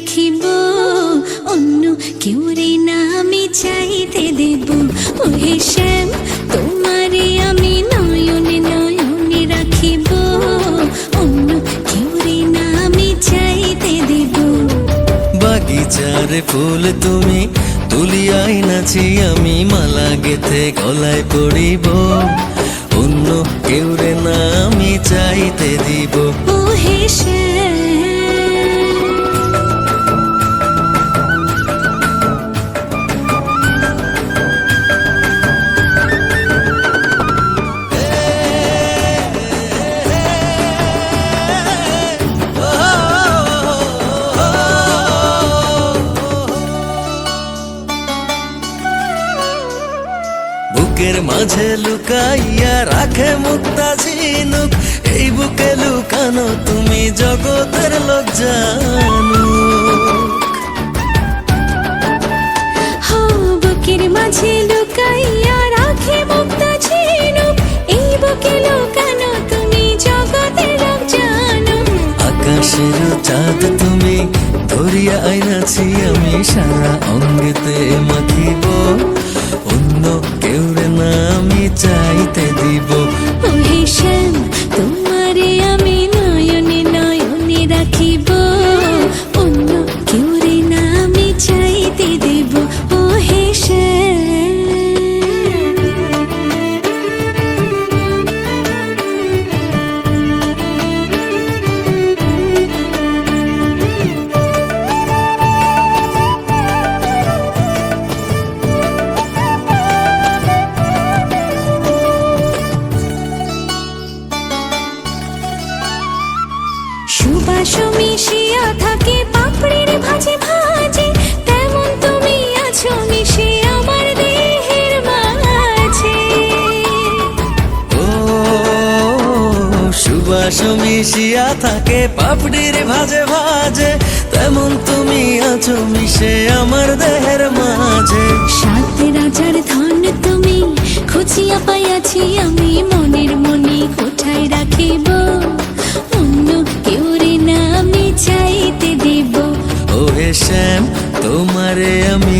রাখিব, অন্য কেউ রে না আমি চাইতে দেব। ওহে শ্যাম, তোমারে আমি নয়নে নয়নে রাখিব, অন্য কেউ রে না আমি চাইতে দেব। বাগিচার ফুল তুমি তুলিয়াই নাচি আমি মালা গেথে গলায় পড়িব, অন্য কেউ রে না আমি চাইতে দিব। ওহে শ্যাম, বুকের মাঝে লুকাইয়া রাখে মুক্তা ঝিনুক, এই বুকে লুকানো তুমি জগতের লোক জানুক। হো বুকের মাঝে লুকাইয়া রাখে মুক্তা ঝিনুক, এই বুকে লুকানো তুমি জগতের লোক জানো। আকাশের চাঁদ তুমি ধরিয়া আইনাছি আমি সারা অঙ্গেতে মাখিব, অন্য কেউ রে না আমি চাইতে দিব। ওহে শ্যাম, তোমারে আমি নয়নে নয়নে রাখিব, অন্য কেউ রে না আমি চাইতে দেব। ওহে শ্যাম, সুবাস মিশিয়া থাকে পাপড়ির ভাজে ভাজে, তেমন তুমি আছো মিশে আমার দেহের মাঝে। ও সুবাস মিশিয়া থাকে পাপড়ির ভাজে ভাজে, তেমন তুমি আছো মিশে আমার দেহের মাঝে। সাত রাজার ধন তুমি খুঁজিয়া পাইয়াছি আমি মনের মনে কোঠায় রাখিব, অন্য কেউ রে না আমি চাইতে দেব। ওহে শ্যাম, তোমারে আমি